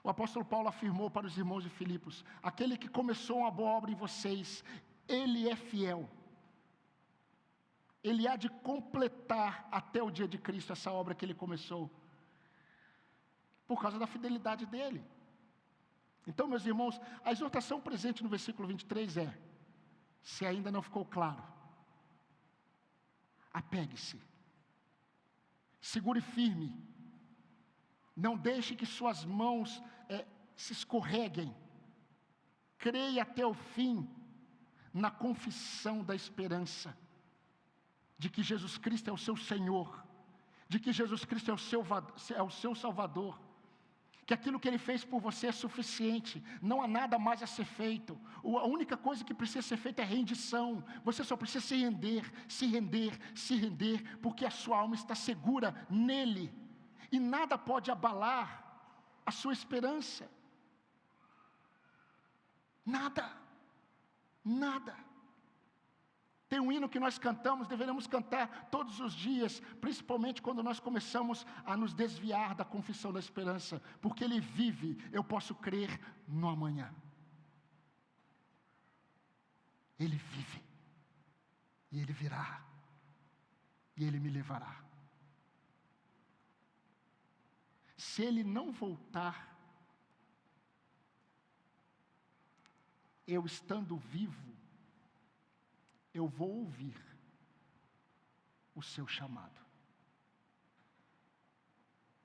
O apóstolo Paulo afirmou para os irmãos de Filipos: aquele que começou uma boa obra em vocês, Ele é fiel. Ele há de completar até o dia de Cristo essa obra que Ele começou, por causa da fidelidade dEle. Então, meus irmãos, a exortação presente no versículo 23 é: se ainda não ficou claro, apegue-se, segure firme, não deixe que suas mãos se escorreguem, creia até o fim na confissão da esperança, de que Jesus Cristo é o seu Senhor, de que Jesus Cristo é o seu Salvador, que aquilo que Ele fez por você é suficiente, não há nada mais a ser feito. A única coisa que precisa ser feita é rendição. Você só precisa se render, porque a sua alma está segura nele, e nada pode abalar a sua esperança. Nada. Tem um hino que nós cantamos, deveremos cantar todos os dias, principalmente quando nós começamos a nos desviar da confissão da esperança, porque Ele vive, eu posso crer no amanhã. Ele vive, e Ele virá, e Ele me levará. Se Ele não voltar, eu estando vivo, eu vou ouvir o seu chamado,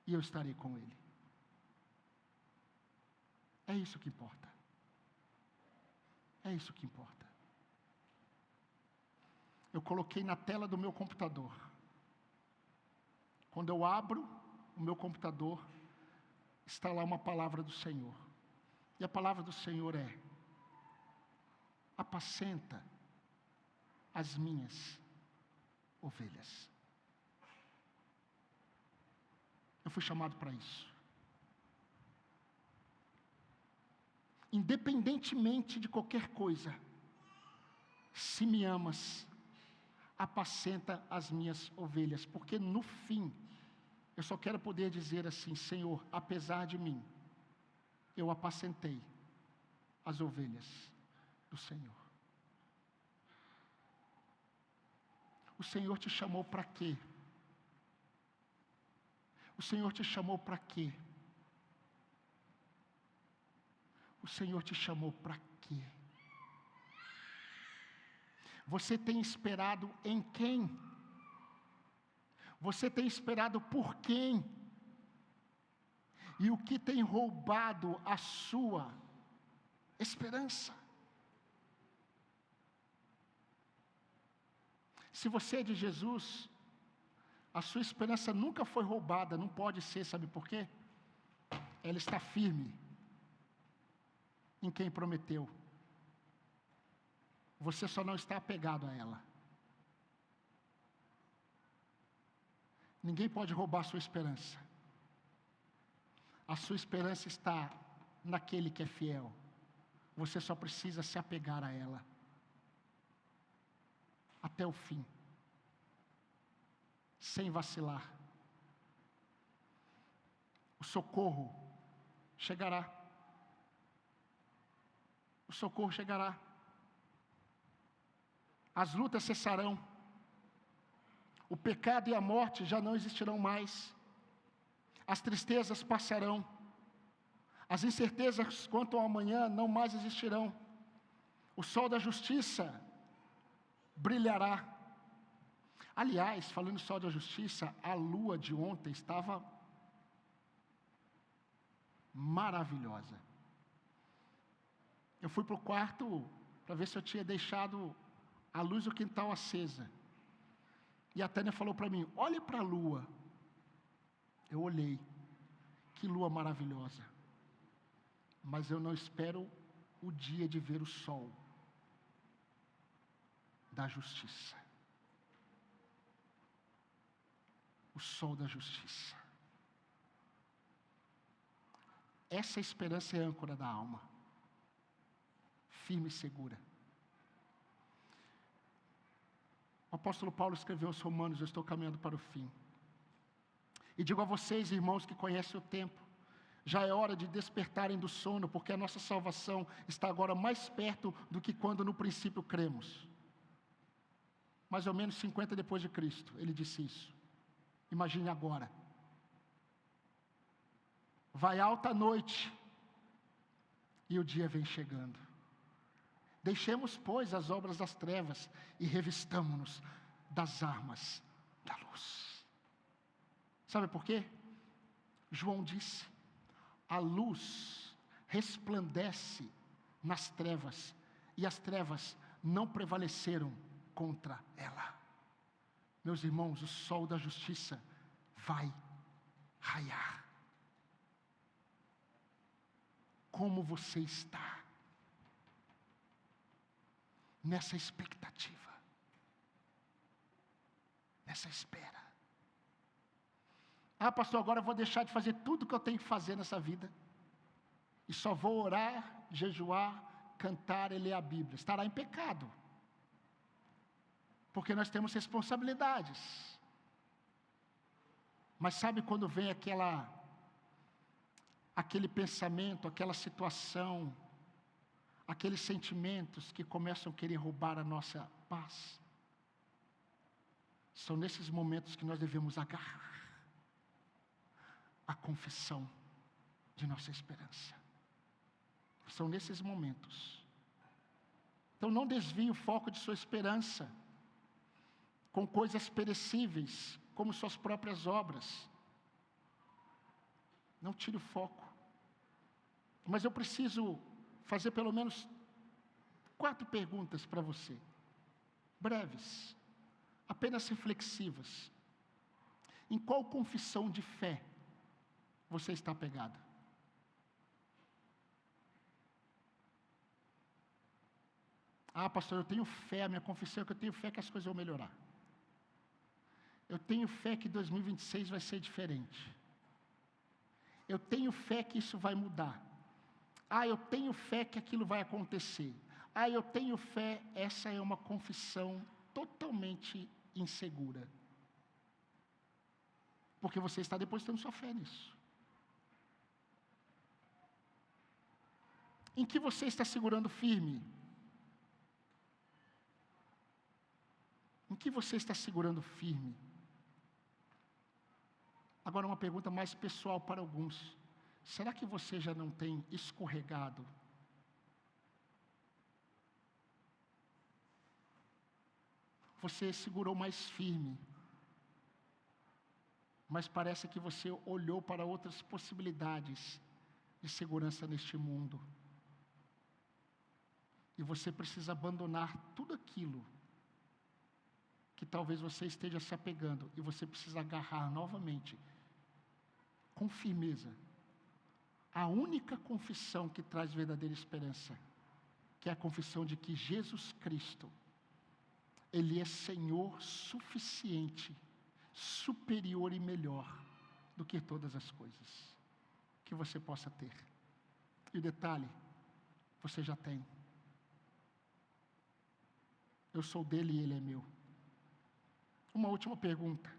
e eu estarei com Ele. É isso que importa. É isso que importa. Eu coloquei na tela do meu computador. Quando eu abro o meu computador, está lá uma palavra do Senhor. E a palavra do Senhor é: apacenta as minhas ovelhas. fui chamado para isso. Independentemente de qualquer coisa, se me amas, apacenta as minhas ovelhas, porque no fim, eu só quero poder dizer assim: Senhor, apesar de mim, eu apacentei as ovelhas do Senhor. O Senhor te chamou para quê? O Senhor te chamou para quê? O Senhor te chamou para quê? Você tem esperado em quem? Você tem esperado por quem? E o que tem roubado a sua esperança? Se você é de Jesus, a sua esperança nunca foi roubada, não pode ser, sabe por quê? Ela está firme em quem prometeu. Você só não está apegado a ela. Ninguém pode roubar a sua esperança. A sua esperança está naquele que é fiel. Você só precisa se apegar a ela até o fim, sem vacilar. O socorro chegará. O socorro chegará. As lutas cessarão. O pecado e a morte já não existirão mais. As tristezas passarão. As incertezas quanto ao amanhã não mais existirão. O sol da justiça brilhará. Aliás, falando do sol da justiça, a lua de ontem estava maravilhosa. Eu fui para o quarto para ver se eu tinha deixado a luz do quintal acesa. E a Tânia falou para mim: olhe para a lua. Eu olhei. Que lua maravilhosa. Mas eu não espero o dia de ver o sol da justiça. O sol da justiça. Essa esperança é a âncora da alma. Firme e segura. O apóstolo Paulo escreveu aos Romanos: eu estou caminhando para o fim. E digo a vocês, irmãos que conhecem o tempo, já é hora de despertarem do sono, porque a nossa salvação está agora mais perto do que quando no princípio cremos. Mais ou menos 50 depois de Cristo, ele disse isso. Imagine agora. Vai alta a noite e o dia vem chegando. Deixemos, pois, as obras das trevas e revistamo-nos das armas da luz. Sabe por quê? João disse: a luz resplandece nas trevas e as trevas não prevaleceram contra ela. Meus irmãos, o sol da justiça vai raiar. Como você está nessa expectativa, nessa espera? Ah, pastor, agora eu vou deixar de fazer tudo que eu tenho que fazer nessa vida e só vou orar, jejuar, cantar e ler a Bíblia. Estará em pecado, porque nós temos responsabilidades. Mas sabe quando vem aquele pensamento, aquela situação, aqueles sentimentos que começam a querer roubar a nossa paz? São nesses momentos que nós devemos agarrar a confissão de nossa esperança. São nesses momentos. Então não desvie o foco de sua esperança com coisas perecíveis, como suas próprias obras. Não tire o foco. Mas eu preciso fazer pelo menos 4 perguntas para você, breves, apenas reflexivas. Em qual confissão de fé você está apegado? Ah, pastor, eu tenho fé, a minha confissão é que eu tenho fé que as coisas vão melhorar. Eu tenho fé que 2026 vai ser diferente. eu tenho fé que isso vai mudar. Ah, eu tenho fé que aquilo vai acontecer. Ah, eu tenho fé, essa é uma confissão totalmente insegura. Porque você está depositando sua fé nisso. Em que você está segurando firme? Em que você está segurando firme? Agora uma pergunta mais pessoal para alguns. Será que você já não tem escorregado? Você segurou mais firme, mas parece que você olhou para outras possibilidades de segurança neste mundo. E você precisa abandonar tudo aquilo que talvez você esteja se apegando, e você precisa agarrar novamente, com firmeza, a única confissão que traz verdadeira esperança, que é a confissão de que Jesus Cristo, Ele é Senhor suficiente, superior e melhor do que todas as coisas que você possa ter. E o detalhe, você já tem. Eu sou dele e ele é meu. Uma última pergunta.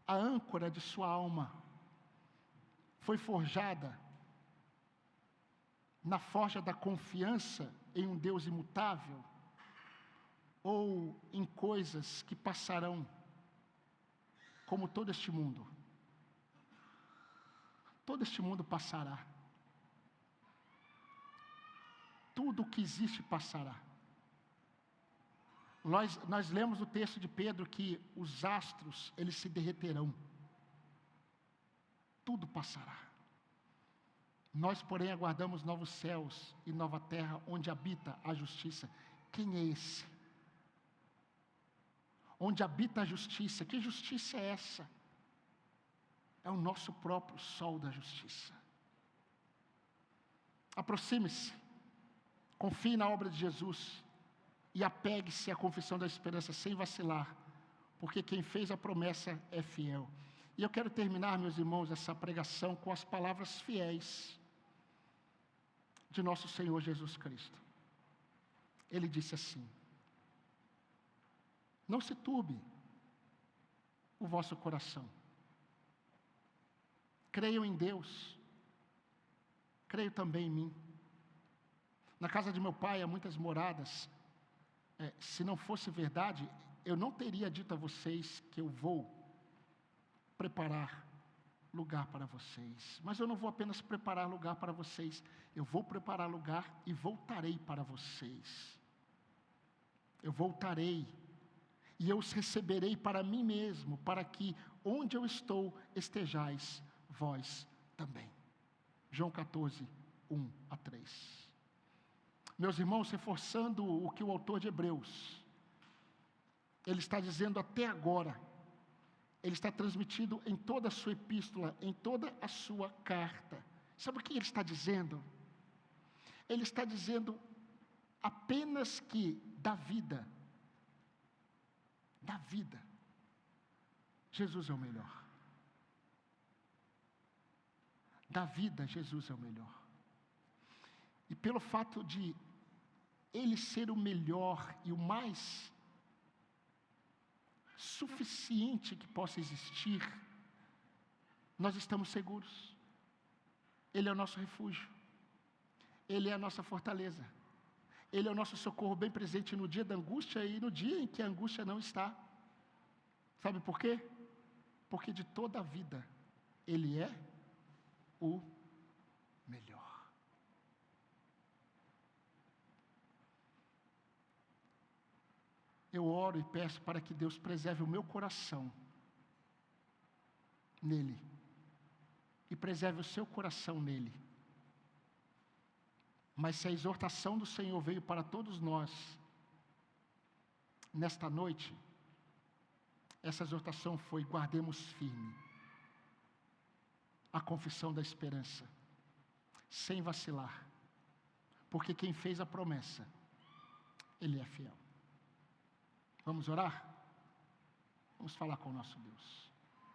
A âncora de sua alma foi forjada na forja da confiança em um Deus imutável, ou em coisas que passarão, como todo este mundo? Todo este mundo passará. Tudo o que existe passará. Nós lemos o texto de Pedro que os astros, eles se derreterão. Tudo passará. Nós, porém, aguardamos novos céus e nova terra, onde habita a justiça. Quem é esse? Onde habita a justiça. Que justiça é essa? É o nosso próprio sol da justiça. Aproxime-se, confie na obra de Jesus e apegue-se à confissão da esperança sem vacilar, porque quem fez a promessa é fiel. E eu quero terminar, meus irmãos, essa pregação com as palavras fiéis de nosso Senhor Jesus Cristo. Ele disse assim: não se turbe o vosso coração. Creiam em Deus, creio também em mim. Na casa de meu pai há muitas moradas. Se não fosse verdade, eu não teria dito a vocês que eu vou preparar lugar para vocês. Mas eu não vou apenas preparar lugar para vocês, eu vou preparar lugar e voltarei para vocês. Eu voltarei e eu os receberei para mim mesmo, para que onde eu estou estejais vós também. João 14, 1-3. Meus irmãos, reforçando o que o autor de Hebreus, ele está dizendo até agora, ele está transmitindo em toda a sua epístola, em toda a sua carta. Sabe o que ele está dizendo? Ele está dizendo apenas que da vida, Jesus é o melhor. Da vida, Jesus é o melhor. E pelo fato de Ele ser o melhor e o mais suficiente que possa existir, nós estamos seguros. Ele é o nosso refúgio. Ele é a nossa fortaleza. Ele é o nosso socorro bem presente no dia da angústia e no dia em que a angústia não está. Sabe por quê? Porque de toda a vida, Ele é o melhor. Eu oro e peço para que Deus preserve o meu coração nele, e preserve o seu coração nele. Mas se a exortação do Senhor veio para todos nós, nesta noite, essa exortação foi: guardemos firme a confissão da esperança, sem vacilar, porque quem fez a promessa, Ele é fiel. Vamos orar? Vamos falar com o nosso Deus.